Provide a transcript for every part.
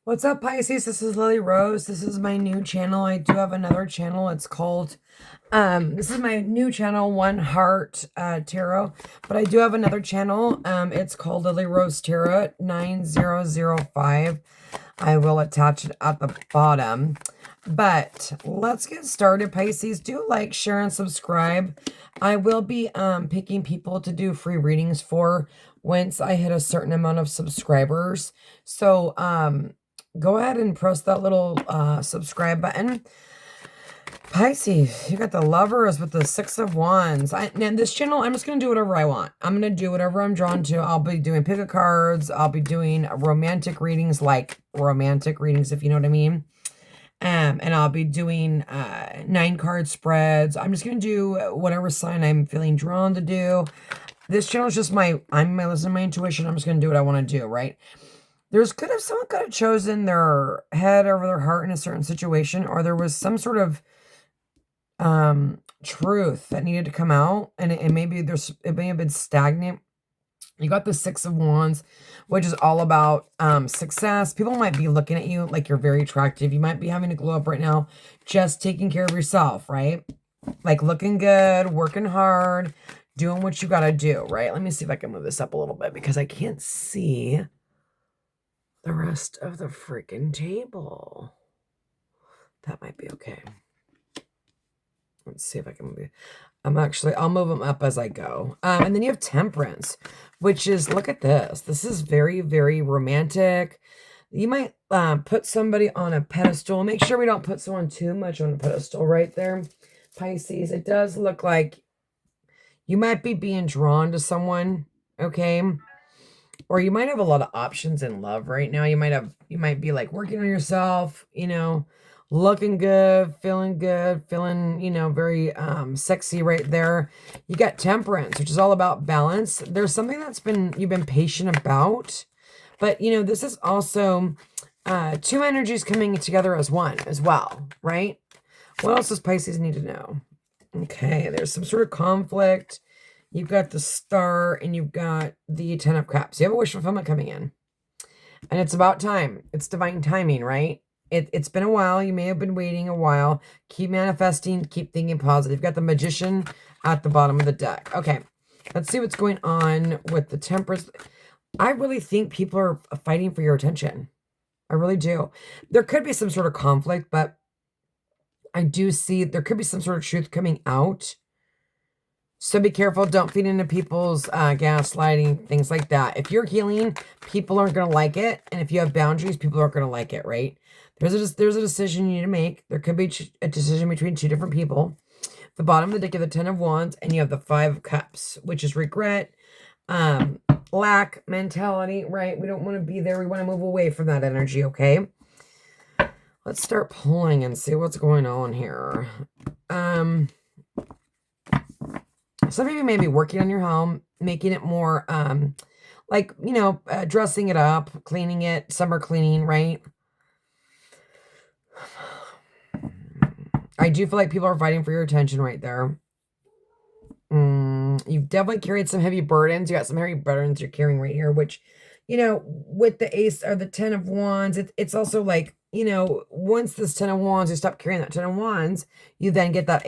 What's up, Pisces? This is Lily Rose. This is my new channel. I do have another channel. It's called, this is my new channel, One Heart Tarot. But I do have another channel. It's called Lily Rose Tarot 9005. I will attach it at the bottom. But let's get started, Pisces. Do like, share, and subscribe. I will be picking people to do free readings for once I hit a certain amount of subscribers. So, go ahead and press that little subscribe button. Pisces, you got the Lovers with the Six of Wands. And this channel, I'm just going to do whatever I want. I'm going to do whatever I'm drawn to. I'll be doing pick a cards. I'll be doing romantic readings, like romantic readings, if you know what I mean. And I'll be doing 9-card spreads. I'm just going to do whatever sign I'm feeling drawn to do. This channel is just I'm listening to my intuition. I'm just going to do what I want to do, right? Someone could have chosen their head over their heart in a certain situation, or there was some sort of truth that needed to come out, and it may have been stagnant. You got the Six of Wands, which is all about success. People might be looking at you like you're very attractive. You might be having to glow up right now, just taking care of yourself, right? Like looking good, working hard, doing what you got to do, right? Let me see if I can move this up a little bit because I can't see the rest of the freaking table. That might be okay. Let's see if I can move it. I'll move them up as I go. And then you have Temperance, which is, look at this. This is very, very romantic. You might put somebody on a pedestal. Make sure we don't put someone too much on a pedestal right there, Pisces. It does look like you might be being drawn to someone, okay? Or you might have a lot of options in love right now. You might be like working on yourself, looking good, feeling, very sexy right there. You got Temperance, which is all about balance. There's something you've been patient about, but this is also two energies coming together as one as well, right? What else does Pisces need to know? Okay, there's some sort of conflict. You've got the Star, and you've got the Ten of Cups. You have a wish fulfillment coming in. And it's about time. It's divine timing, right? It's been a while. You may have been waiting a while. Keep manifesting. Keep thinking positive. You've got the Magician at the bottom of the deck. Okay, let's see what's going on with the Temperance. I really think people are fighting for your attention. I really do. There could be some sort of conflict, but I do see there could be some sort of truth coming out. So be careful. Don't feed into people's gaslighting, things like that. If you're healing, people aren't going to like it. And if you have boundaries, people aren't going to like it, right? There's a decision you need to make. There could be a decision between two different people. The bottom of the deck, you have the Ten of Wands, and you have the Five of Cups, which is regret, lack mentality, right? We don't want to be there. We want to move away from that energy, okay? Let's start pulling and see what's going on here. Some of you may be working on your home, making it more, dressing it up, cleaning it, summer cleaning, right? I do feel like people are fighting for your attention right there. You've definitely carried some heavy burdens. You got some heavy burdens you're carrying right here, which, with the Ace or the Ten of Wands, it's also like, once this Ten of Wands, you stop carrying that Ten of Wands, you then get that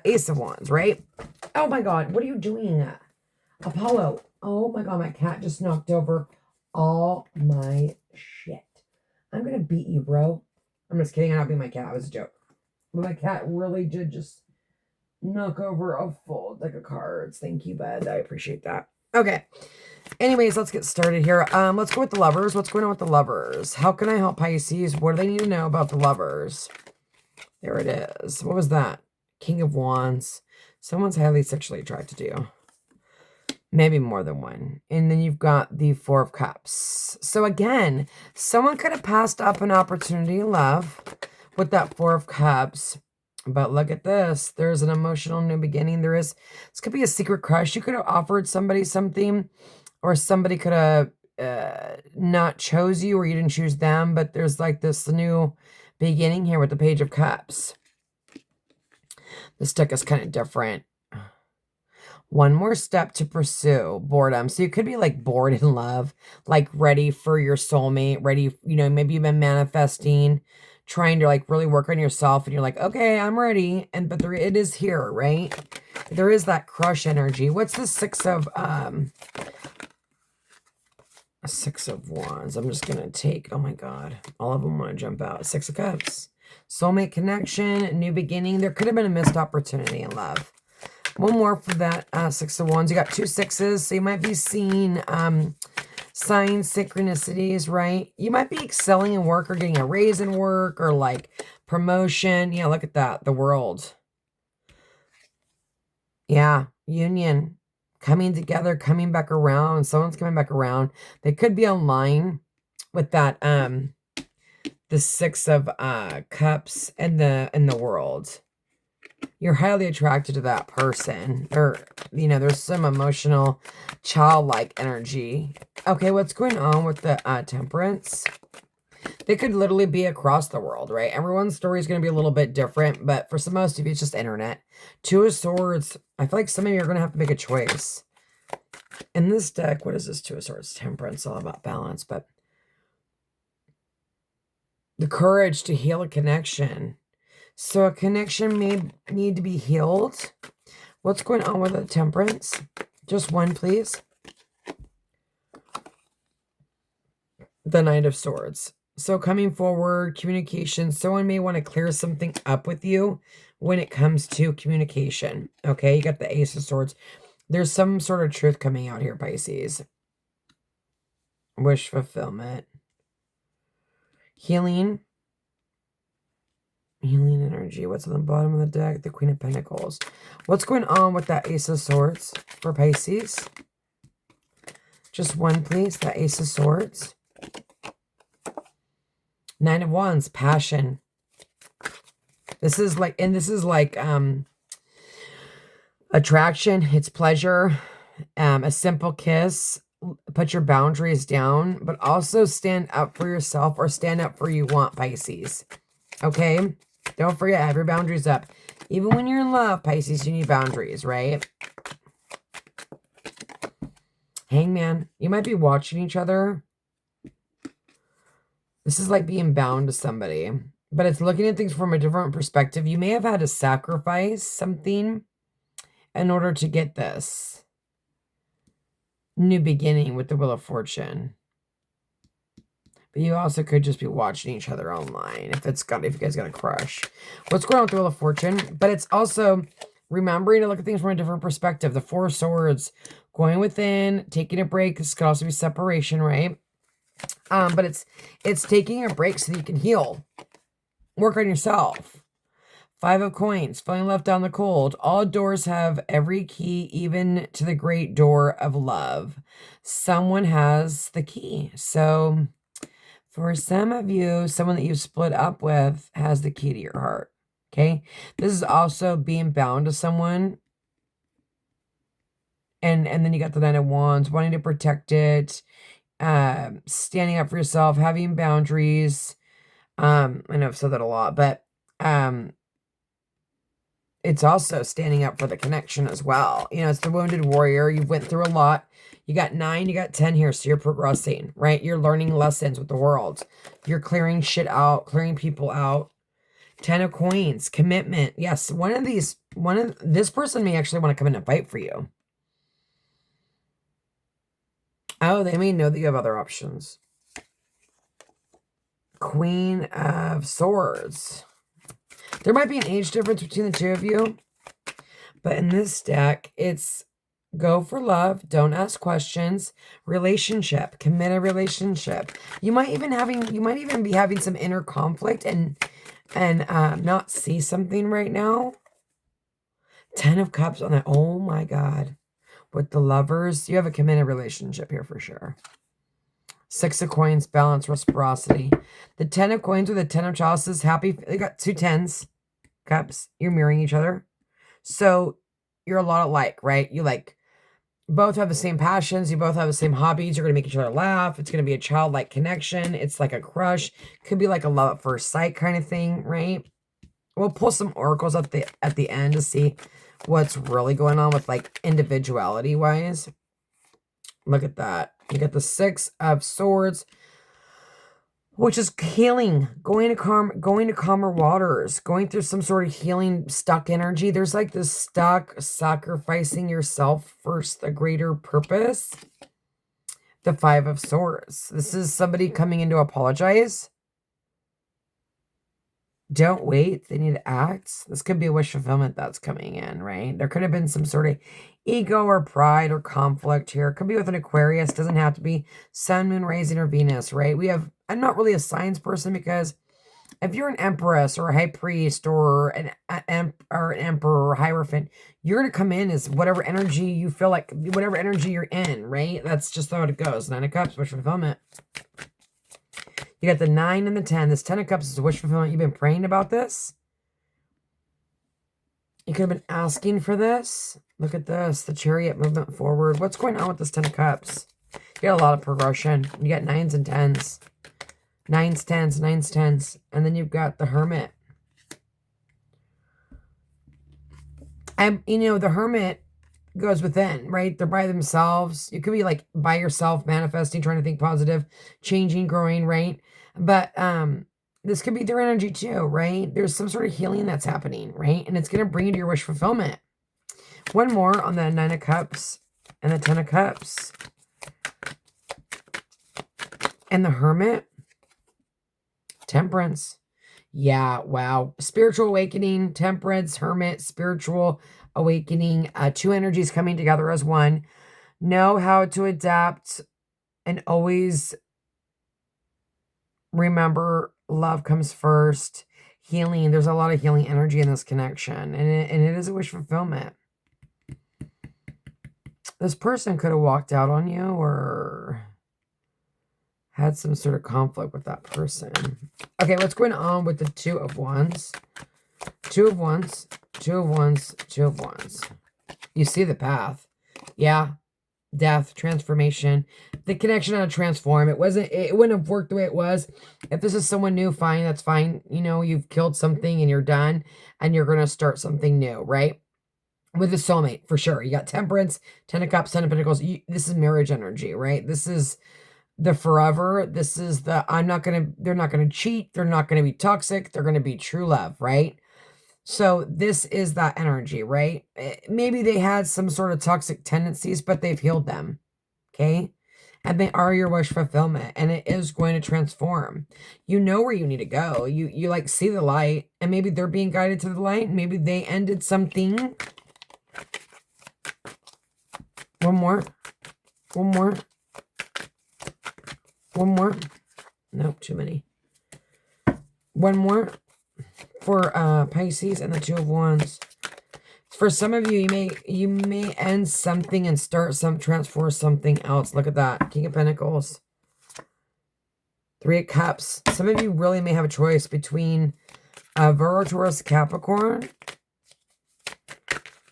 Ace of Wands, right? Oh my God, what are you doing? Apollo. Oh my God, my cat just knocked over all my shit. I'm going to beat you, bro. I'm just kidding. I don't beat my cat. It was a joke. But my cat really did just knock over a full deck of cards. Thank you, bud. I appreciate that. Okay. Anyways, let's get started here. Let's go with the Lovers. What's going on with the Lovers? How can I help Pisces? What do they need to know about the Lovers? There it is. What was that? King of Wands. Someone's highly sexually attracted to you. Maybe more than one. And then you've got the Four of Cups. So again, someone could have passed up an opportunity in love with that Four of Cups. But look at this. There's an emotional new beginning. This could be a secret crush. You could have offered somebody something, or somebody could have not chose you, or you didn't choose them. But there's like this new beginning here with the Page of Cups. This deck is kind of different. One more step to pursue boredom. So you could be like bored in love, like ready for your soulmate, ready, maybe you've been manifesting, trying to like really work on yourself and you're like, okay, I'm ready. But it is here, right? There is that crush energy. What's the Six of Wands? I'm just going to take, oh my God, all of them want to jump out. Six of Cups, soulmate connection, new beginning. There could have been a missed opportunity in love. One more for that Six of Wands. You got 2 sixes, so you might be seeing signs, synchronicities, right? You might be excelling in work or getting a raise in work or like promotion. Yeah, look at that. The World. Yeah, union. Coming together, coming back around. Someone's coming back around. They could be online with that the Six of Cups and the World. You're highly attracted to that person, or there's some emotional childlike energy. Okay, what's going on with the Temperance? They could literally be across the world, right? Everyone's story is going to be a little bit different, but for most of you, it's just internet. 2 of Swords. I feel like some of you are going to have to make a choice. In this deck, what is this 2 of Swords? Temperance, all about balance, but the courage to heal a connection. So a connection may need to be healed. What's going on with the Temperance? Just one, please. The Knight of Swords. So coming forward, communication. Someone may want to clear something up with you when it comes to communication. Okay, you got the Ace of Swords. There's some sort of truth coming out here, Pisces. Wish fulfillment. Healing. Healing energy. What's on the bottom of the deck? The Queen of Pentacles. What's going on with that Ace of Swords for Pisces? Just one, please. That Ace of Swords. 9 of Wands. Passion. This is like attraction. It's pleasure. A simple kiss. Put your boundaries down, but also stand up for yourself or stand up for you want, Pisces. Okay? Don't forget, have your boundaries up. Even when you're in love, Pisces, you need boundaries, right? Hangman. You might be watching each other. This is like being bound to somebody, but it's looking at things from a different perspective. You may have had to sacrifice something in order to get this new beginning with the Wheel of Fortune. But you also could just be watching each other online if you guys got a crush. What's going on with the Wheel of Fortune? But it's also remembering to look at things from a different perspective. The 4 of Swords, going within, taking a break. This could also be separation, right? But it's taking a break so that you can heal. Work on yourself. 5 of Coins, feeling left down the cold. All doors have every key, even to the great door of love. Someone has the key. So for some of you, someone that you split up with has the key to your heart. Okay? This is also being bound to someone. And then you got the 9 of Wands, wanting to protect it, standing up for yourself, having boundaries. I know I've said that a lot, but it's also standing up for the connection as well. It's the wounded warrior. You went through a lot. You got 9, you got 10 here, so you're progressing, right? You're learning lessons with the world. You're clearing shit out, clearing people out. 10 of Coins, commitment. Yes, this person may actually want to come in and fight for you. Oh, they may know that you have other options. Queen of Swords. There might be an age difference between the 2 of you, but in this deck, it's go for love, don't ask questions, relationship, commit a relationship. You might even be having some inner conflict and not see something right now. 10 of Cups on that. Oh my God. With the Lovers, you have a committed relationship here for sure. 6 of Coins, balance, reciprocity. The 10 of Coins with the 10 of Chalices, happy. They got 2 10s. Cups. You're mirroring each other. So you're a lot alike, right? You both have the same passions. You both have the same hobbies. You're going to make each other laugh. It's going to be a childlike connection. It's like a crush. Could be like a love at first sight kind of thing, right? We'll pull some oracles at the end to see what's really going on with like individuality wise. Look at that. You got the 6 of Swords, which is healing, going to calmer waters, going through some sort of healing stuck energy. There's like this stuck sacrificing yourself for a greater purpose. The 5 of Swords. This is somebody coming in to apologize. Don't wait. They need to act. This could be a wish fulfillment that's coming in, right? There could have been some sort of ego or pride or conflict here. It could be with an Aquarius. Doesn't have to be Sun, Moon, Rising, or Venus, right? I'm not really a signs person because if you're an Empress or a High Priest or an Emperor or Hierophant, you're going to come in as whatever energy you feel like, whatever energy you're in, right? That's just how it goes. 9 of Cups, wish fulfillment. You got the 9 and the 10. This 10 of Cups is a wish fulfillment. You've been praying about this. You could have been asking for this. Look at this. The Chariot movement forward. What's going on with this 10 of Cups? You got a lot of progression. You got 9s and 10s. 9s, 10s, 9s, 10s. And then you've got the Hermit. And, you know, the Hermit goes within, right? They're by themselves. You could be like by yourself, manifesting, trying to think positive, changing, growing, right? But this could be their energy too, right? There's some sort of healing that's happening, right? And it's going to bring you to your wish fulfillment. One more on the 9 of Cups and the 10 of Cups. And the Hermit. Temperance. Yeah, wow. Spiritual awakening, Temperance, Hermit, spiritual awakening. 2 energies coming together as one. Know how to adapt and always remember love comes first. Healing. There's a lot of healing energy in this connection. And it is a wish fulfillment. This person could have walked out on you or had some sort of conflict with that person. Okay, what's going on with the 2 of Wands? 2 of Wands, 2 of Wands, 2 of Wands. You see the path. Yeah. Death, transformation. The connection on a transform. It wouldn't have worked the way it was. If this is someone new, fine, that's fine. You know, you've killed something and you're done and you're going to start something new, right? With a soulmate, for sure. You got Temperance, 10 of Cups, 10 of Pentacles. This is marriage energy, right? This is the forever. This is the, they're not going to cheat. They're not going to be toxic. They're going to be true love, right? So this is that energy, right? Maybe they had some sort of toxic tendencies, but they've healed them, okay? And they are your wish fulfillment, and it is going to transform. You know where you need to go. You like see the light, and maybe they're being guided to the light. Maybe they ended something. One more. One more. One more. Nope, too many. One more for Pisces and the 2 of Wands. For some of you, you may end something and transform something else. Look at that. King of Pentacles. 3 of Cups. Some of you really may have a choice between Virgo, Taurus, Capricorn.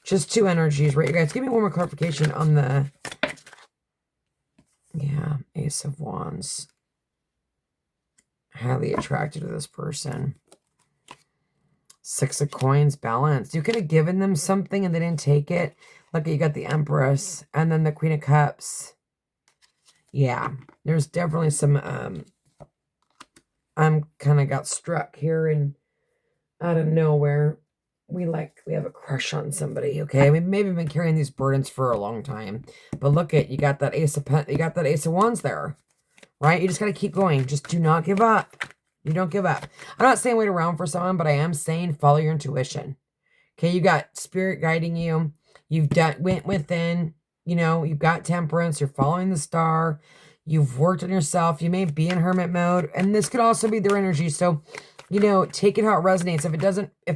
Just 2 energies, right, you guys? Give me one more clarification on the Ace of Wands. Highly attracted to this person. 6 of Coins, balance. You could have given them something and they didn't take it. Look, you got the Empress and then the Queen of Cups. Yeah, there's definitely some, I'm kind of got struck here and out of nowhere. We have a crush on somebody, okay? We maybe been carrying these burdens for a long time. But look you got that Ace of Wands there, right? You just got to keep going. Just do not give up. You don't give up. I'm not saying wait around for someone, but I am saying follow your intuition. Okay, you got spirit guiding you. Went within, you know, you've got Temperance. You're following the star. You've worked on yourself. You may be in hermit mode. And this could also be their energy. So, you know, take it how it resonates. If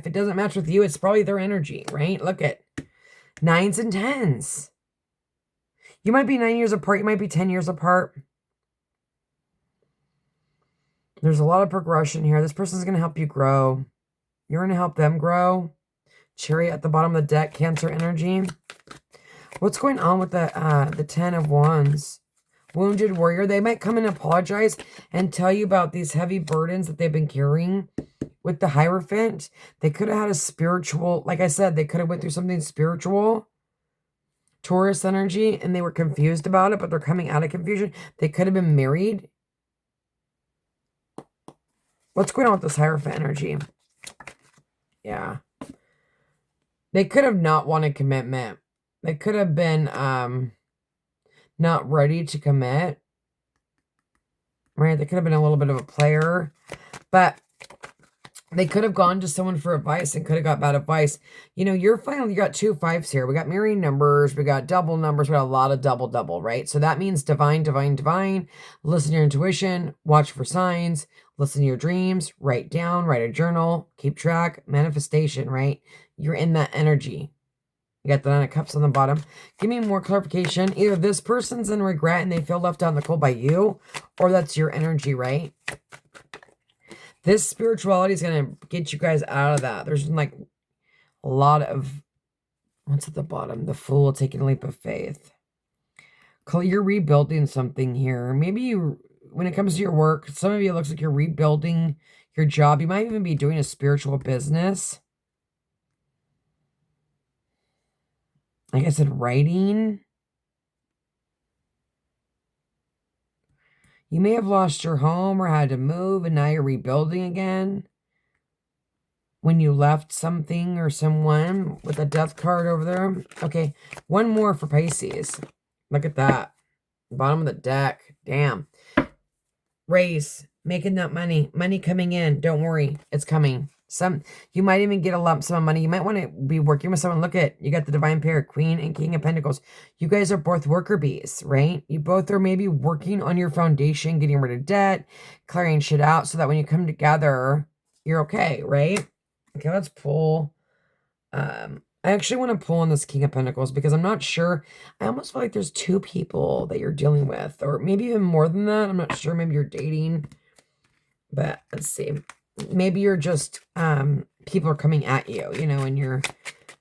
it doesn't match with you, it's probably their energy, right? Look at 9s and 10s. You might be 9 years apart. You might be 10 years apart. There's a lot of progression here. This person's going to help you grow. You're going to help them grow. Chariot at the bottom of the deck, Cancer energy. What's going on with the 10 of Wands? Wounded warrior. They might come and apologize and tell you about these heavy burdens that they've been carrying. with the Hierophant. They could have had a spiritual, like I said, they could have went through something spiritual, Taurus energy, and they were confused about it, but they're coming out of confusion. They could have been married. What's going on with this Hierophant energy? Yeah. They could have not wanted commitment. They could have been not ready to commit. Right? They could have been a little bit of a player. But they could have gone to someone for advice and could have got bad advice. You know, you got 2 5s here. We got mirroring numbers. We got double numbers. We got a lot of double, right? So that means divine. Listen to your intuition. Watch for signs. Listen to your dreams. Write down. Write a journal. Keep track. Manifestation, right? You're in that energy. You got the 9 of Cups on the bottom. Give me more clarification. Either this person's in regret and they feel left out in the cold by you, or that's your energy, right? This spirituality is going to get you guys out of that. There's like a lot of, what's at the bottom? The Fool taking a leap of faith. You're rebuilding something here. Maybe you, when it comes to your work, some of you, it looks like you're rebuilding your job. You might even be doing a spiritual business. Like I said, writing. You may have lost your home or had to move and now you're rebuilding again. When you left something or someone with a Death card over there. Okay, one more for Pisces. Look at that. Bottom of the deck. Damn. Raise. Making that money. Money coming in. Don't worry. It's coming. You might even get a lump sum of money. You might want to be working with someone. Look at, you got the divine pair, Queen and King of Pentacles. You guys are both worker bees, right? You both are maybe working on your foundation, getting rid of debt, clearing shit out so that when you come together, you're okay, right? Okay, let's pull. I actually want to pull on this King of Pentacles because I'm not sure. I almost feel like there's 2 people that you're dealing with, or maybe even more than that. I'm not sure. Maybe you're dating, but let's see. Maybe you're just, people are coming at you, you know, and you're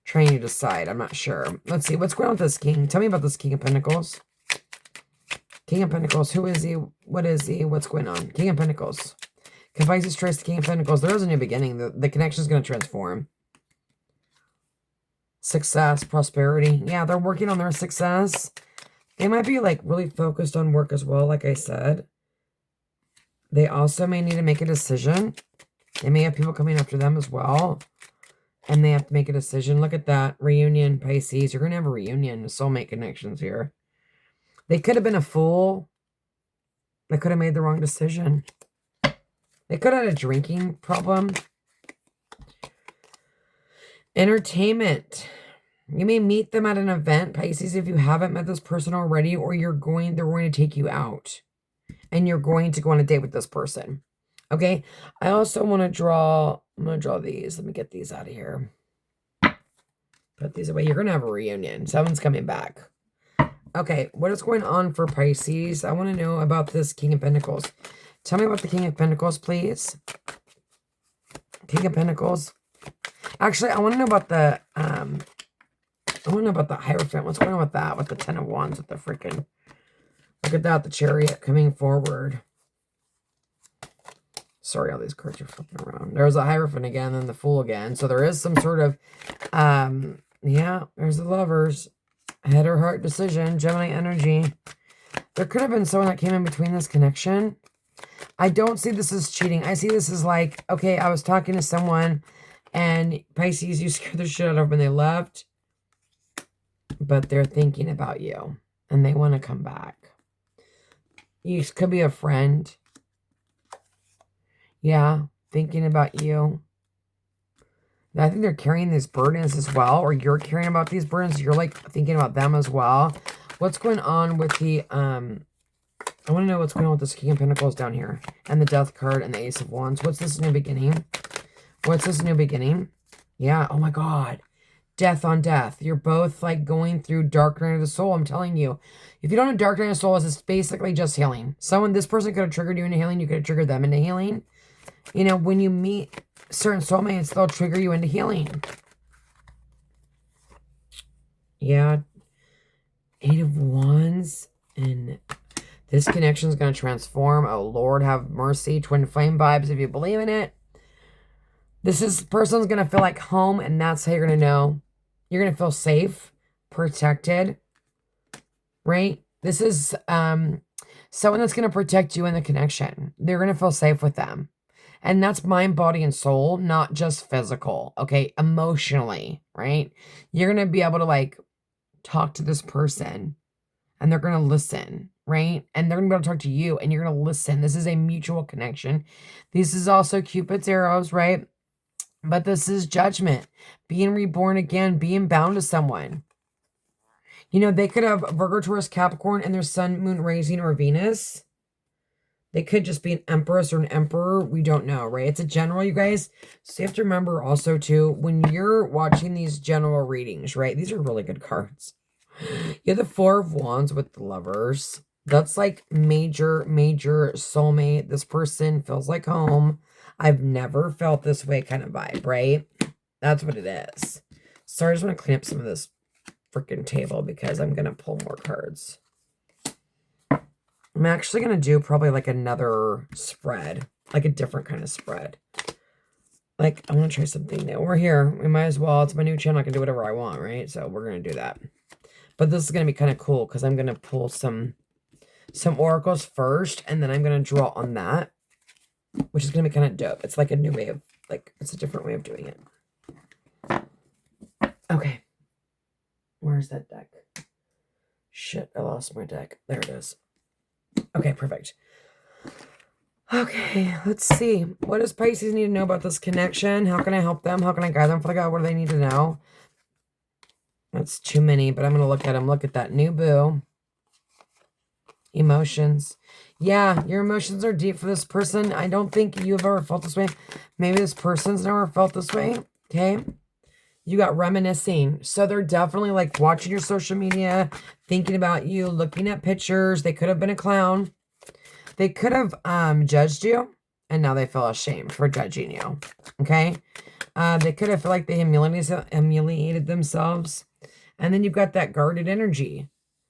trying to decide. I'm not sure. Let's see. What's going on with this King? Tell me about this King of Pentacles. King of Pentacles. Who is he? What is he? What's going on? King of Pentacles. Can Pisces trace the King of Pentacles? There is a new beginning. The connection is going to transform. Success, prosperity. Yeah, they're working on their success. They might be like really focused on work as well, like I said. They also may need to make a decision. They may have people coming after them as well. And they have to make a decision. Look at that. Reunion, Pisces. You're going to have a reunion. Soulmate connections here. They could have been a fool. They could have made the wrong decision. They could have had a drinking problem. Entertainment. You may meet them at an event, Pisces, if you haven't met this person already, or they're going to take you out. And you're going to go on a date with this person. Okay. I also want to draw, I'm going to draw these. Let me get these out of here. Put these away. You're going to have a reunion. Someone's coming back. Okay. What is going on for Pisces? I want to know about this King of Pentacles. Tell me about the King of Pentacles, please. King of Pentacles. Actually, I want to know about the, Hierophant. What's going on with that? With the 10 of Wands, with the freaking, look at that, the Chariot coming forward. Sorry, all these cards are flipping around. There's a Hierophant again, and the Fool again. So there is some sort of, yeah, there's the Lovers. Head or heart decision, Gemini energy. There could have been someone that came in between this connection. I don't see this as cheating. I see this as like, okay, I was talking to someone, and Pisces, you scared the shit out of them when they left. But they're thinking about you, and they want to come back. You could be a friend. Yeah, thinking about you. I think they're carrying these burdens as well, or you're caring about these burdens. You're like thinking about them as well. What's going on with the, I want to know what's going on with this King of Pentacles down here, and the Death card and the Ace of Wands. What's this new beginning? What's this new beginning? Yeah, oh my God. Death on death. You're both like going through dark night of the soul. I'm telling you, if you don't know dark night of the soul, it's basically just healing. This person could have triggered you into healing. You could have triggered them into healing. You know, when you meet certain soulmates, they'll trigger you into healing. Yeah. 8 of Wands. And this connection is going to transform. Oh, Lord, have mercy. Twin flame vibes if you believe in it. This person's going to feel like home, and that's how you're going to know. You're going to feel safe, protected, right? This is someone that's going to protect you in the connection. They're going to feel safe with them. And that's mind, body, and soul, not just physical, okay? Emotionally, right? You're going to be able to like talk to this person and they're going to listen, right? And they're going to be able to talk to you and you're going to listen. This is a mutual connection. This is also Cupid's arrows, right? But this is judgment, being reborn again, being bound to someone. You know, they could have Virgo, Taurus, Capricorn, and their sun, moon, rising, or Venus. They could just be an empress or an emperor. We don't know, right? It's a general, you guys. So you have to remember also, too, when you're watching these general readings, right? These are really good cards. You have the Four of Wands with the Lovers. That's like major, major soulmate. This person feels like home. I've never felt this way kind of vibe, right? That's what it is. So I just want to clean up some of this freaking table because I'm going to pull more cards. I'm actually going to do probably like another spread, like a different kind of spread. Like, I want to try something new. We're here. We might as well. It's my new channel. I can do whatever I want, right? So we're going to do that. But this is going to be kind of cool because I'm going to pull some oracles first, and then I'm going to draw on that, which is going to be kind of dope. It's like a new way of, like, it's a different way of doing it. Okay. Where's that deck? Shit, I lost my deck. There it is. Okay, perfect. Okay, let's see. What does Pisces need to know about this connection? How can I help them? How can I guide them? For the God, what do they need to know? That's too many, but I'm going to look at them. Look at that new boo. Emotions. Yeah, your emotions are deep for this person. I don't think you've ever felt this way. Maybe this person's never felt this way. Okay. You got reminiscing. So they're definitely like watching your social media, thinking about you, looking at pictures. They could have been a clown. They could have judged you, and now they feel ashamed for judging you. Okay. They could have felt like they humiliated themselves. And then you've got that guarded energy.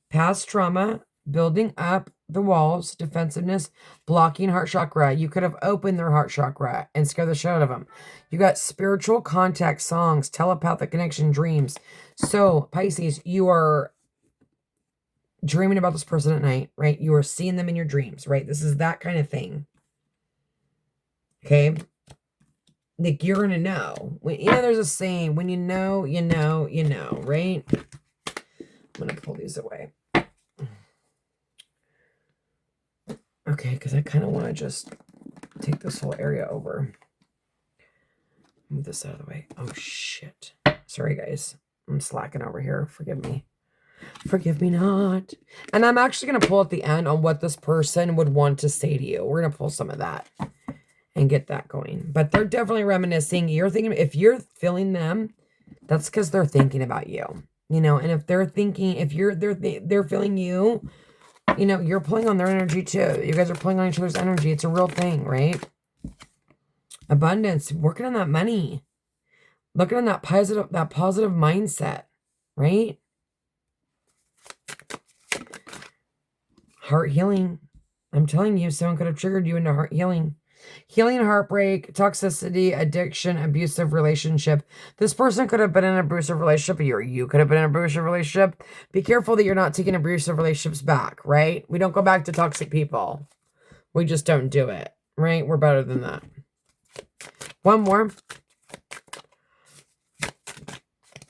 Past trauma, building up the walls, defensiveness, blocking heart chakra. You could have opened their heart chakra and scared the shit out of them. You got spiritual contact, songs, telepathic connection, dreams. So, Pisces, you are dreaming about this person at night, right? You are seeing them in your dreams, right? This is that kind of thing. Okay? Like, you're going to know. There's a saying, when you know, you know, you know, right? I'm going to pull these away. Okay, because I kind of want to just take this whole area over. Move this out of the way. Oh, shit. Sorry, guys. I'm slacking over here. Forgive me. Forgive me not. And I'm actually going to pull at the end on what this person would want to say to you. We're going to pull some of that and get that going. But they're definitely reminiscing. You're thinking, if you're feeling them, that's because they're thinking about you. You know, and if they're thinking, if they're feeling you, you know, you're pulling on their energy too. You guys are pulling on each other's energy. It's a real thing, right? Abundance, working on that money, looking on that positive mindset, right? Heart healing. I'm telling you, someone could have triggered you into heart healing. Healing heartbreak, toxicity, addiction, abusive relationship. This person could have been in an abusive relationship, or you could have been in an abusive relationship. Be careful that you're not taking abusive relationships back, right? We don't go back to toxic people. We just don't do it, right? We're better than that. One more.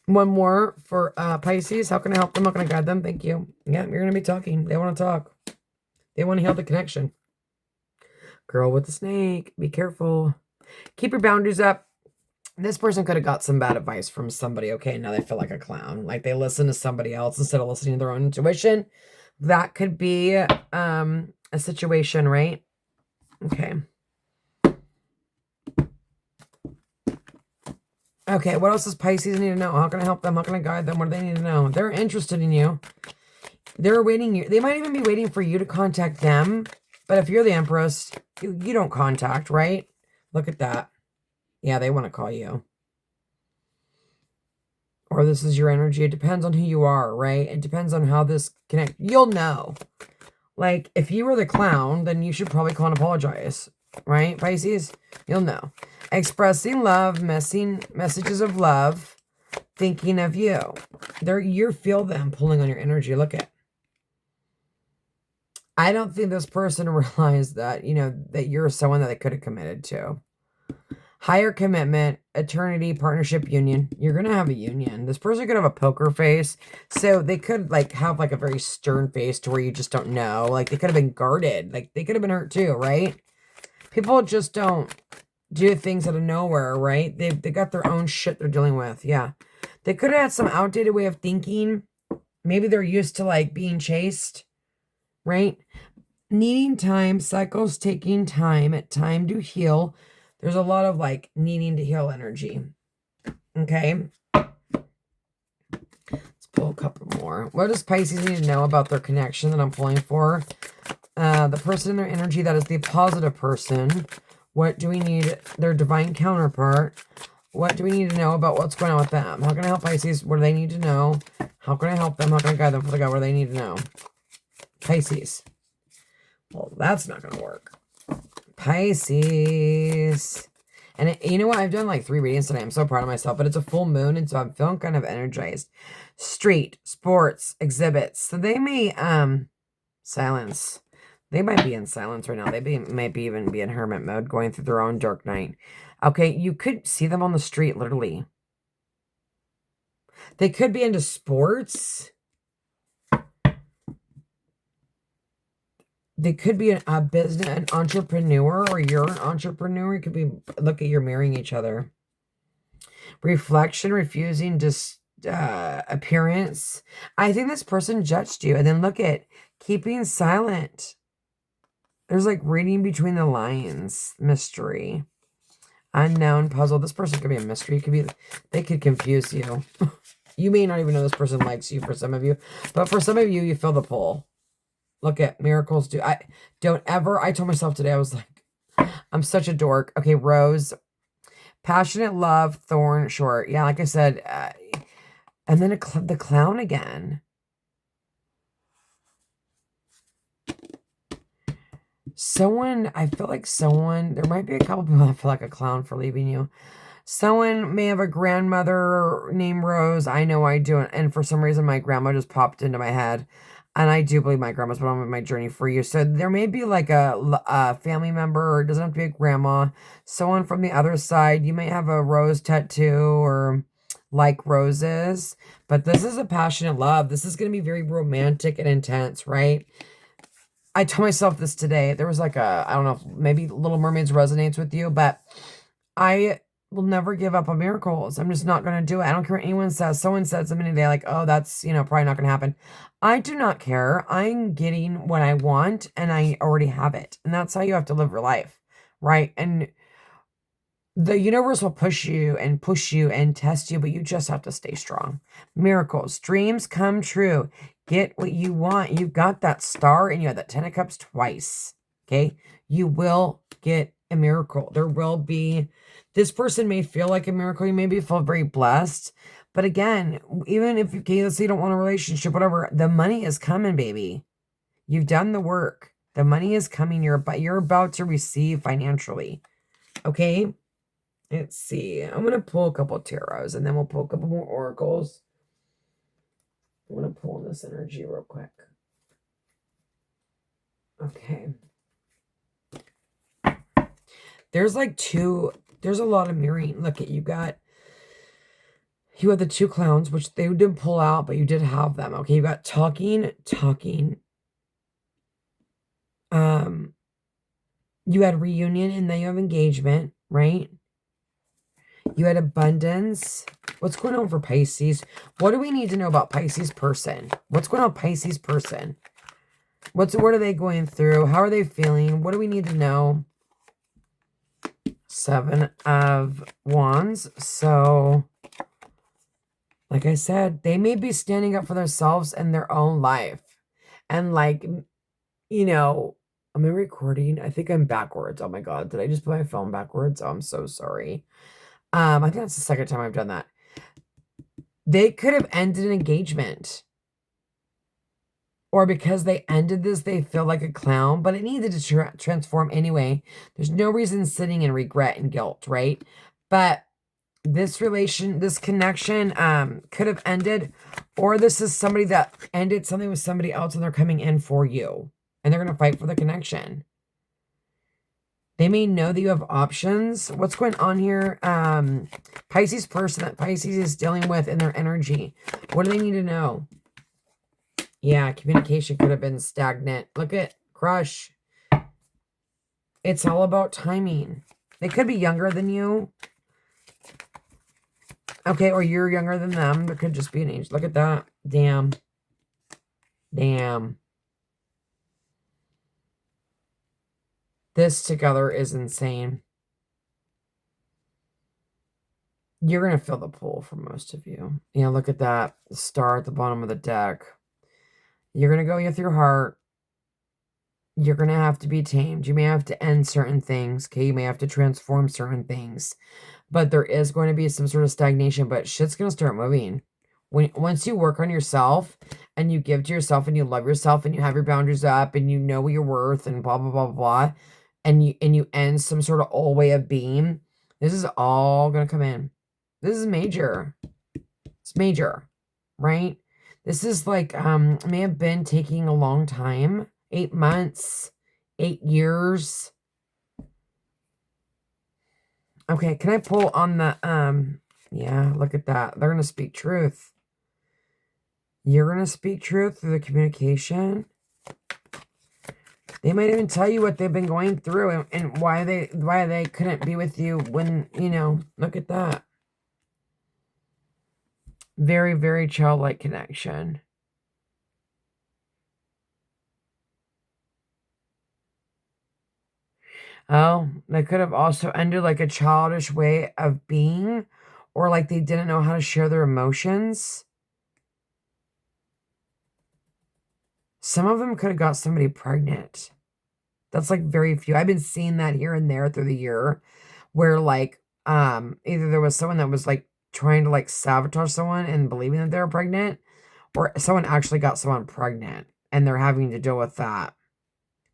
One more for Pisces. How can I help them? How can I guide them? Thank you. Yeah, you're going to be talking. They want to talk. They want to heal the connection. Girl with the snake. Be careful. Keep your boundaries up. This person could have got some bad advice from somebody. Okay, now they feel like a clown. Like they listen to somebody else instead of listening to their own intuition. That could be a situation, right? Okay. Okay, what else does Pisces need to know? How can I help them? How can I guide them? What do they need to know? They're interested in you. They're waiting you. They might even be waiting for you to contact them. But if you're the Empress, you don't contact, right? Look at that. Yeah, they want to call you. Or this is your energy. It depends on who you are, right? It depends on how this connects. You'll know. Like, if you were the clown, then you should probably call and apologize. right, Pisces? You'll know. Expressing love, messages of love, thinking of you. You feel them pulling on your energy. Look at. I don't think this person realized that, that you're someone that they could have committed to. Higher commitment, eternity, partnership, union. You're going to have a union. This person could have a poker face. So they could have a very stern face to where you just don't know. Like they could have been guarded. Like they could have been hurt too, right? People just don't do things out of nowhere, right? They got their own shit they're dealing with. Yeah. They could have had some outdated way of thinking. Maybe they're used to being chased, right? Needing time, cycles taking time to heal. There's a lot of needing to heal energy. Okay. Let's pull a couple more. What does Pisces need to know about their connection that I'm pulling for? The person in their energy that is the positive person. What do we need? Their divine counterpart. What do we need to know about what's going on with them? How can I help Pisces? What do they need to know? How can I help them? How can I guide them for the guide where they need to know? Pisces. Well, that's not going to work. Pisces. And you know what? I've done 3 readings today. I'm so proud of myself, but it's a full moon, and so I'm feeling kind of energized. Street, sports, exhibits. So they may, silence. They might be in silence right now. They might even be in hermit mode, going through their own dark night. Okay, you could see them on the street, literally. They could be into sports. They could be a business, an entrepreneur, or you're an entrepreneur. It could be, look at, you're marrying each other. Reflection, refusing appearance. I think this person judged you. And then look at keeping silent. There's reading between the lines. Mystery. Unknown puzzle. This person could be a mystery. They could confuse you. You may not even know this person likes you for some of you. But for some of you, you feel the pull. Look at miracles do. I told myself today, I was like, I'm such a dork. Okay, Rose. Passionate love, thorn, short. Yeah, like I said. And then the clown again. I feel like there might be a couple people that feel like a clown for leaving you. Someone may have a grandmother named Rose. I know I do. And for some reason, my grandma just popped into my head. And I do believe my grandma's been on my journey for you. So there may be a family member, or it doesn't have to be a grandma. Someone from the other side. You may have a rose tattoo or like roses. But this is a passionate love. This is going to be very romantic and intense, right? I told myself this today. There was I don't know, maybe Little Mermaids resonates with you, but I will never give up on miracles. I'm just not going to do it. I don't care what anyone says. Someone said something today oh, that's, probably not going to happen. I do not care. I'm getting what I want, and I already have it. And that's how you have to live your life, right? And the universe will push you and test you, but you just have to stay strong. Miracles, dreams come true. Get what you want. You've got that star and you have that 10 of Cups twice. Okay. You will get a miracle. There will be, this person may feel like a miracle. You maybe feel very blessed. But again, even if let's say you don't want a relationship, whatever, the money is coming, baby. You've done the work. The money is coming. You're about to receive financially. Okay. Let's see. I'm going to pull a couple of tarots, and then we'll pull a couple more oracles. I'm going to pull in this energy real quick. Okay. There's there's a lot of mirroring. Look at, you had the 2 clowns, which they didn't pull out, but you did have them. Okay. You got talking. You had reunion, and then you have engagement, right? You had abundance. What's going on for Pisces? What do we need to know about Pisces person? What's going on with Pisces person? What are they going through? How are they feeling? What do we need to know? 7 of Wands. So, like I said, they may be standing up for themselves in their own life. And am I recording? I think I'm backwards. Oh my God. Did I just put my phone backwards? Oh, I'm so sorry. I think that's the second time I've done that. They could have ended an engagement. or because they ended this, they feel like a clown, but it needed to transform anyway. There's no reason sitting in regret and guilt, right? But this connection could have ended, or this is somebody that ended something with somebody else and they're coming in for you and they're going to fight for the connection. They may know that you have options. What's going on here? Pisces person that Pisces is dealing with in their energy. What do they need to know? Yeah, communication could have been stagnant. Look at crush. It's all about timing. They could be younger than you. Okay, or you're younger than them. There could just be an age. Look at that. Damn. Damn. This together is insane. You're going to feel the pull for most of you. You know, look at that star at the bottom of the deck. You're going to go with your heart. You're going to have to be tamed. You may have to end certain things. Okay, you may have to transform certain things. But there is going to be some sort of stagnation, but shit's going to start moving. Once you work on yourself and you give to yourself and you love yourself and you have your boundaries up and you know what you're worth and blah, blah, blah, blah, and you end some sort of old way of being, this is all going to come in. This is major. It's major, right? This is like, may have been taking a long time, 8 months, 8 years. Okay, can I pull on the, yeah, look at that. They're going to speak truth. You're going to speak truth through the communication. They might even tell you what they've been going through and why they couldn't be with you when, you know, look at that. Very, very childlike connection. Oh, they could have also ended like a childish way of being, or like they didn't know how to share their emotions. Some of them could have got somebody pregnant. That's like very few. I've been seeing that here and there through the year where like either there was someone that was like trying to like sabotage someone and believing that they were pregnant, or someone actually got someone pregnant and they're having to deal with that.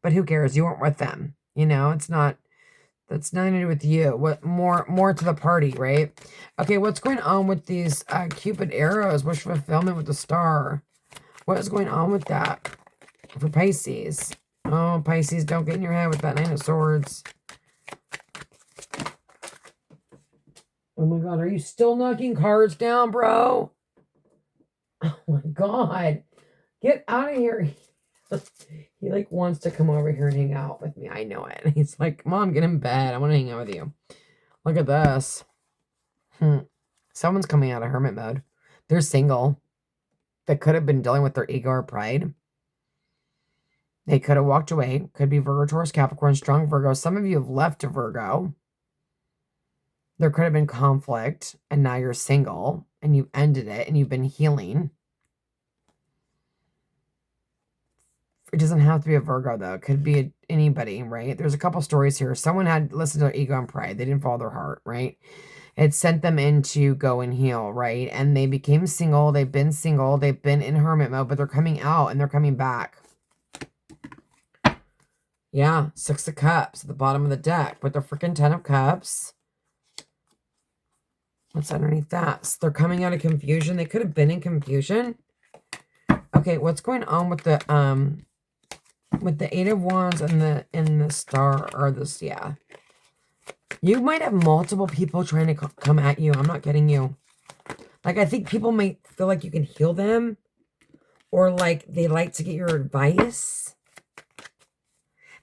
But who cares? You weren't with them. You know, that's nothing to do with you. What more to the party, right? Okay, what's going on with these Cupid arrows? Wish fulfillment with the star. What is going on with that for Pisces? Oh, Pisces, don't get in your head with that Nine of Swords. Oh my God, are you still knocking cards down, bro? Oh my God. Get out of here. He like wants to come over here and hang out with me. I know it. He's like, Mom, get in bed. I want to hang out with you. Look at this. Someone's coming out of hermit mode. They're single. They could have been dealing with their ego or pride. They could have walked away. Could be Virgo, Taurus, Capricorn, strong Virgo. Some of you have left a Virgo. There could have been conflict, and now you're single, and you ended it, and you've been healing. It doesn't have to be a Virgo, though. It could be anybody, right? There's a couple stories here. Someone had listened to their ego and pride. They didn't follow their heart, right? It sent them in to go and heal, right? And they became single. They've been single. They've been in hermit mode, but they're coming out and they're coming back. Yeah, 6 of Cups at the bottom of the deck with the freaking 10 of Cups. What's underneath that? So they're coming out of confusion. They could have been in confusion. Okay, what's going on with the 8 of Wands and the star, or this, yeah. You might have multiple people trying to come at you. I'm not kidding you. Like, I think people might feel like you can heal them, or like they like to get your advice.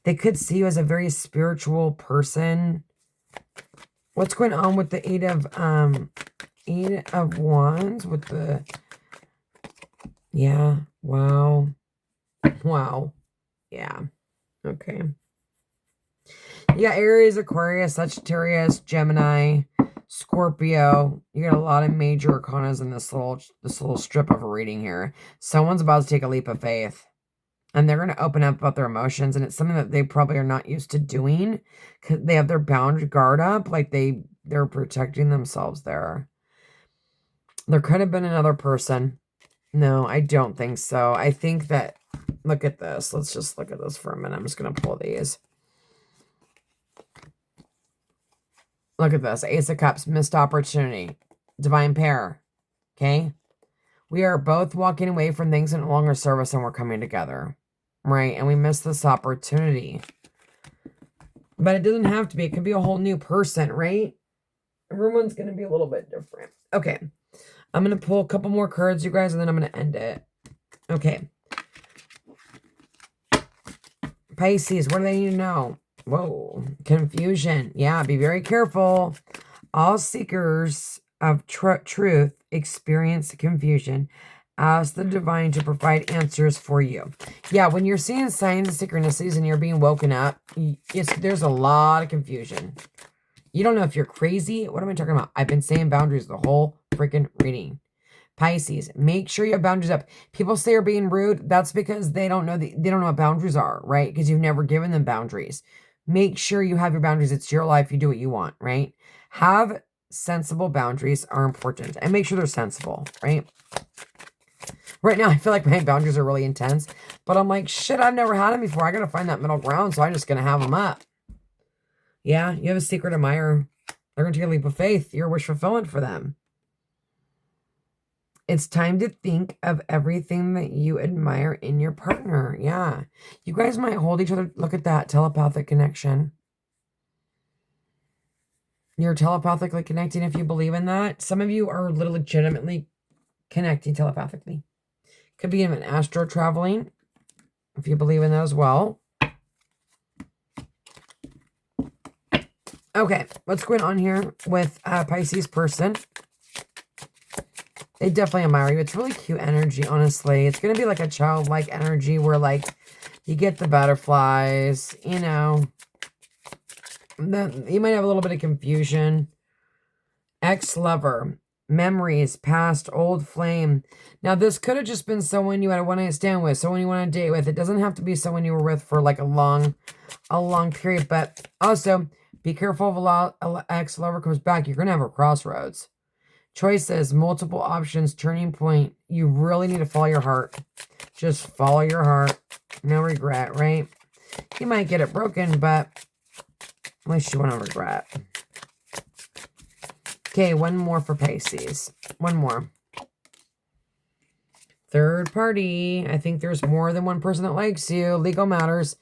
They could see you as a very spiritual person. What's going on with the 8 of Wands with the, yeah, wow. Wow. Yeah. Okay. You got Aries, Aquarius, Sagittarius, Gemini, Scorpio. You got a lot of major arcanas in this little strip of a reading here. Someone's about to take a leap of faith. And they're going to open up about their emotions. And it's something that they probably are not used to doing. Because they have their guard up. Like they're protecting themselves there. There could have been another person. No, I don't think so. I think that Look at this. Let's just look at this for a minute. I'm just going to pull these. Look at this. Ace of Cups, missed opportunity. Divine pair. Okay? We are both walking away from things that no longer serve us and we're coming together. Right? And we missed this opportunity. But it doesn't have to be. It could be a whole new person, right? Everyone's going to be a little bit different. Okay. I'm going to pull a couple more cards, you guys, and then I'm going to end it. Okay. Pisces, what do they need to know? Whoa. Confusion. Yeah, be very careful. All seekers of truth experience confusion. Ask the divine to provide answers for you. Yeah, when you're seeing signs of synchronicities and you're being woken up, there's a lot of confusion. You don't know if you're crazy. What am I talking about? I've been saying boundaries the whole freaking reading. Pisces, make sure you have boundaries up. People say you're being rude. That's because they don't know what boundaries are, right? Because you've never given them boundaries. Make sure you have your boundaries. It's your life. You do what you want, right? Have sensible boundaries are important. And make sure they're sensible, right? Right now, I feel like my boundaries are really intense. But I'm like, shit, I've never had them before. I got to find that middle ground, so I'm just going to have them up. Yeah, you have a secret admirer. They're going to take a leap of faith. You're wish fulfillment for them. It's time to think of everything that you admire in your partner. Yeah. You guys might hold each other. Look at that telepathic connection. You're telepathically connecting if you believe in that. Some of you are legitimately connecting telepathically. Could be even astro traveling if you believe in that as well. Okay, what's going on here with Pisces person? They definitely admire you. It's really cute energy, honestly. It's going to be like a childlike energy where, like, you get the butterflies, you know. You might have a little bit of confusion. Ex-lover. Memories. Past. Old flame. Now, this could have just been someone you had a one-night stand with, someone you want to date with. It doesn't have to be someone you were with for, like, a long period. But also, be careful if an ex-lover comes back. You're going to have a crossroads. Choices, multiple options, turning point. You really need to follow your heart. Just follow your heart. No regret, right? You might get it broken, but at least you won't regret. Okay, one more for Pisces. One more. Third party. I think there's more than one person that likes you. Legal matters.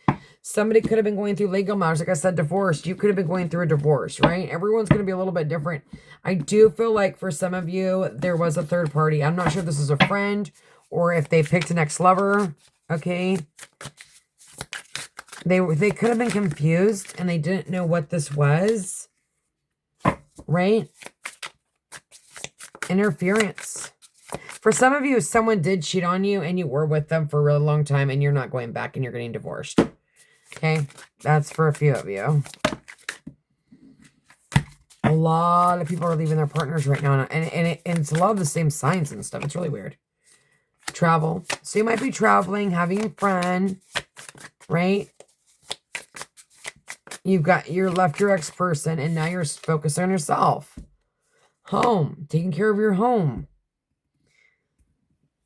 Somebody could have been going through legal matters. Like I said, divorce. You could have been going through a divorce, right? Everyone's going to be a little bit different. I do feel like for some of you, there was a third party. I'm not sure if this is a friend or if they picked an ex-lover, okay? They could have been confused and they didn't know what this was, right? Interference. For some of you, someone did cheat on you and you were with them for a really long time and you're not going back and you're getting divorced. Okay, that's for a few of you. A lot of people are leaving their partners right now, and it's a lot of the same signs and stuff. It's really weird. Travel. So you might be traveling, having fun, right? You're left your ex-person, and now you're focused on yourself. Home. Taking care of your home.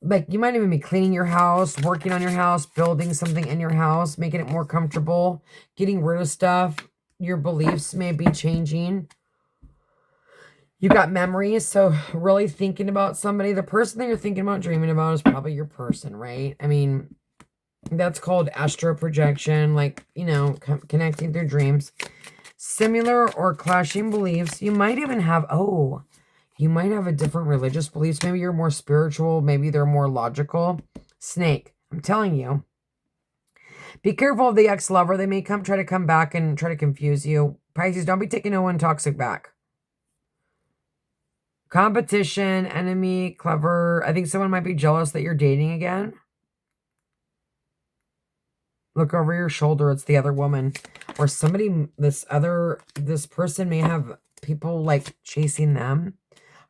Like, you might even be cleaning your house, working on your house, building something in your house, making it more comfortable, getting rid of stuff. Your beliefs may be changing. You got memories, so really thinking about somebody. The person that you're thinking about, dreaming about is probably your person, right? I mean, that's called astral projection, like, you know, connecting through dreams. Similar or clashing beliefs. You might even have, you might have a different religious beliefs. Maybe you're more spiritual. Maybe they're more logical. Snake, I'm telling you. Be careful of the ex-lover. They may try to come back and try to confuse you. Pisces, don't be taking no one toxic back. Competition, enemy, clever. I think someone might be jealous that you're dating again. Look over your shoulder. It's the other woman. Or somebody, this person may have people like chasing them.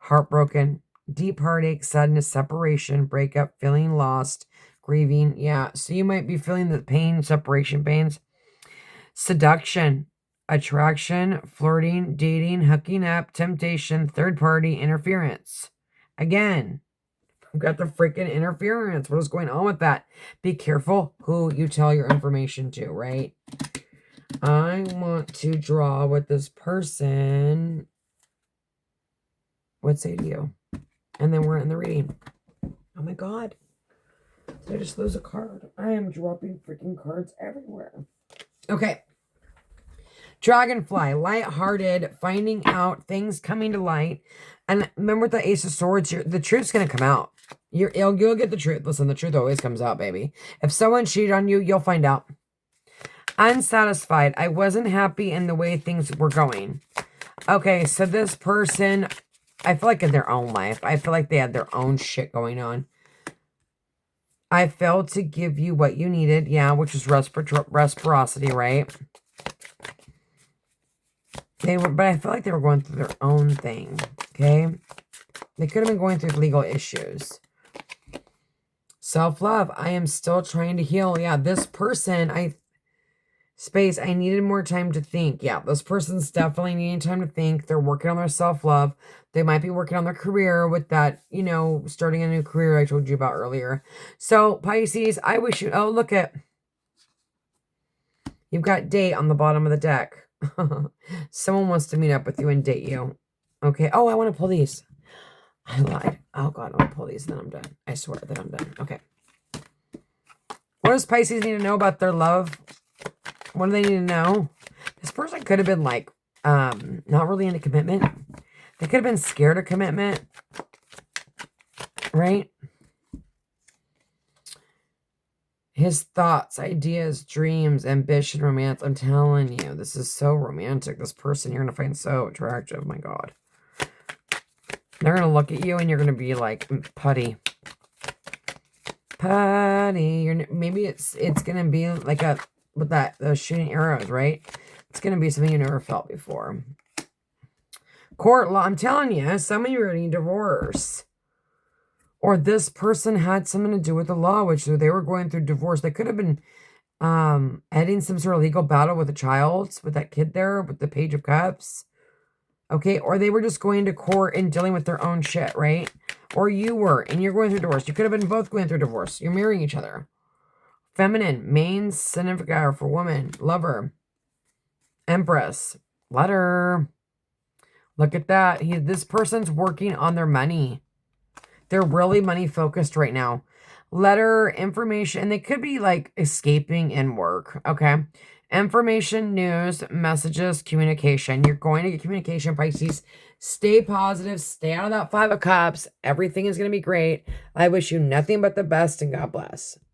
Heartbroken, deep heartache, sadness, separation, breakup, feeling lost, grieving. Yeah, so you might be feeling the pain, separation pains. Seduction, attraction, flirting, dating, hooking up, temptation, third party, interference. Again, We've got the freaking interference. What is going on with that? Be careful who you tell your information to, right? I want to draw what this person would say to you. And then we're in the reading. Oh my God. Did I just lose a card? I am dropping freaking cards everywhere. Okay. Dragonfly, lighthearted, finding out, things coming to light. And remember with the Ace of Swords, the truth's going to come out. You'll get the truth. Listen, the truth always comes out, baby. If someone cheated on you, you'll find out. Unsatisfied. I wasn't happy in the way things were going. Okay, so this person, I feel like in their own life, I feel like they had their own shit going on. I failed to give you what you needed. Yeah, which is reciprocity, right? But I feel like they were going through their own thing, okay? They could have been going through legal issues. Self-love. I am still trying to heal. Yeah, this person, I needed more time to think. Yeah, this person's definitely needing time to think. They're working on their self-love. They might be working on their career with that, starting a new career I told you about earlier. So, Pisces, I wish you... Oh, look at... You've got date on the bottom of the deck. Someone wants to meet up with you and date you. Okay. Oh, I want to pull these. I lied. Oh, God, I want to pull these and then I'm done. I swear that I'm done. Okay. What does Pisces need to know about their love? What do they need to know? This person could have been like, not really into commitment. They could have been scared of commitment. Right? His thoughts, ideas, dreams, ambition, romance. I'm telling you, this is so romantic. This person you're going to find so attractive. My God. They're going to look at you and you're going to be like, putty. Putty. Maybe it's going to be like with those shooting arrows, right? It's going to be something you never felt before. Court law. I'm telling you, some of you are going to need divorce. Or this person had something to do with the law, which they were going through divorce. They could have been ending some sort of legal battle with a child, with that kid there, with the Page of Cups. Okay, or they were just going to court and dealing with their own shit, right? Or you were, and you're going through divorce. You could have been both going through divorce. You're marrying each other. Feminine, main signifier for woman, lover. Empress, letter. Look at that. This person's working on their money. They're really money focused right now. Letter, information, and they could be like escaping in work, okay? Information, news, messages, communication. You're going to get communication, Pisces. Stay positive. Stay out of that 5 of Cups. Everything is going to be great. I wish you nothing but the best and God bless.